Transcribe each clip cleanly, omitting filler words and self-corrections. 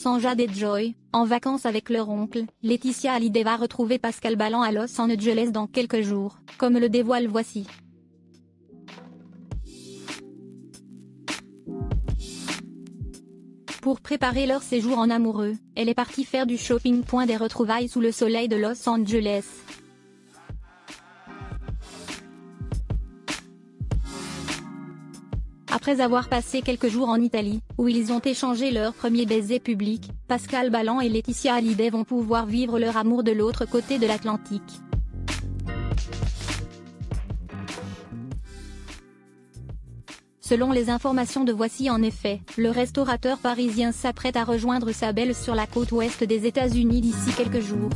Sans Jade et Joy, en vacances avec leur oncle, Laetitia Hallyday va retrouver Pascal Ballan à Los Angeles dans quelques jours, comme le dévoile Voici. Pour préparer leur séjour en amoureux, elle est partie faire du shopping. Des retrouvailles sous le soleil de Los Angeles. Après avoir passé quelques jours en Italie, où ils ont échangé leur premier baiser public, Pascal Ballan et Laetitia Hallyday vont pouvoir vivre leur amour de l'autre côté de l'Atlantique. Selon les informations de Voici, en effet, le restaurateur parisien s'apprête à rejoindre sa belle sur la côte ouest des États-Unis d'ici quelques jours.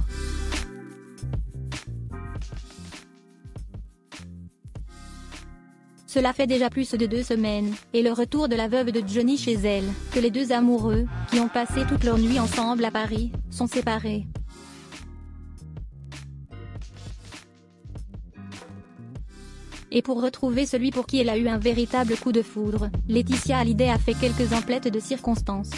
Cela fait déjà plus de 2 semaines, et le retour de la veuve de Johnny chez elle, que les deux amoureux, qui ont passé toute leur nuit ensemble à Paris, sont séparés. Et pour retrouver celui pour qui elle a eu un véritable coup de foudre, Laetitia Hallyday a fait quelques emplettes de circonstances.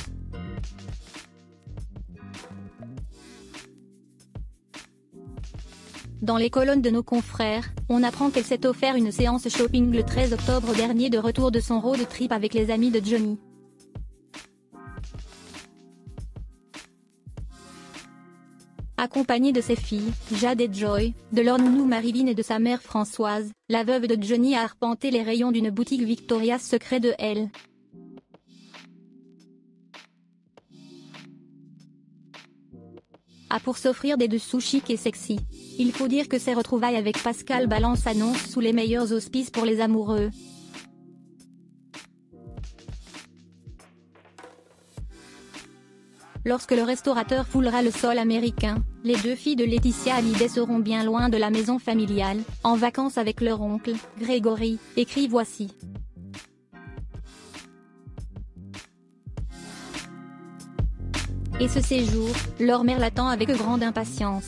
Dans les colonnes de nos confrères, on apprend qu'elle s'est offert une séance shopping le 13 octobre dernier de retour de son road trip avec les amis de Johnny. Accompagnée de ses filles, Jade et Joy, de leur nounou Marilyn et de sa mère Françoise, la veuve de Johnny a arpenté les rayons d'une boutique Victoria's Secret de Elle. Pour s'offrir des dessous chic et sexy. Il faut dire que ces retrouvailles avec Pascal Ballan s'annoncent sous les meilleurs auspices pour les amoureux. Lorsque le restaurateur foulera le sol américain, les deux filles de Laetitia Hallyday seront bien loin de la maison familiale, en vacances avec leur oncle, Grégory, écrit Voici. Et ce séjour, leur mère l'attend avec grande impatience.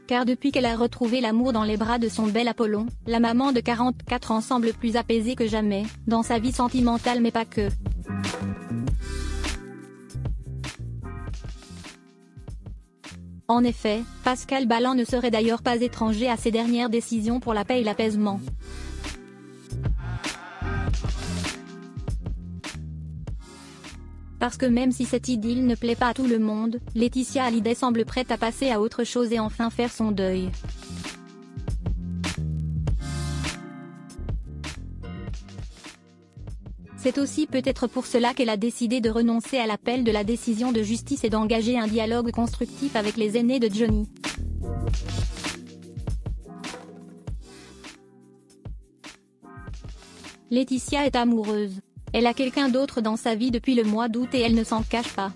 Car depuis qu'elle a retrouvé l'amour dans les bras de son bel Apollon, la maman de 44 ans semble plus apaisée que jamais, dans sa vie sentimentale mais pas que. En effet, Pascal Ballan ne serait d'ailleurs pas étranger à ses dernières décisions pour la paix et l'apaisement. Parce que même si cette idylle ne plaît pas à tout le monde, Laetitia Hallyday semble prête à passer à autre chose et enfin faire son deuil. C'est aussi peut-être pour cela qu'elle a décidé de renoncer à l'appel de la décision de justice et d'engager un dialogue constructif avec les aînés de Johnny. Laetitia est amoureuse. Elle a quelqu'un d'autre dans sa vie depuis le mois d'août et elle ne s'en cache pas.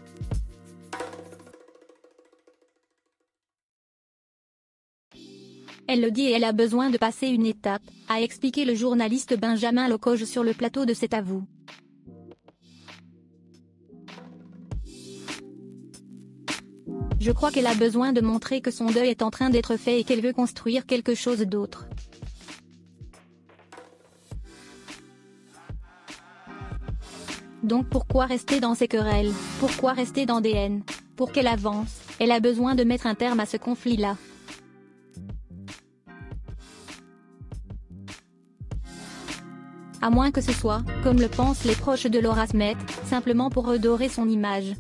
Elle le dit et elle a besoin de passer une étape, a expliqué le journaliste Benjamin Locoge sur le plateau de C'est à vous. Je crois qu'elle a besoin de montrer que son deuil est en train d'être fait et qu'elle veut construire quelque chose d'autre. Donc pourquoi rester dans ces querelles, pourquoi rester dans des haines? Pour qu'elle avance, elle a besoin de mettre un terme à ce conflit-là. À moins que ce soit, comme le pensent les proches de Laura Smet, simplement pour redorer son image.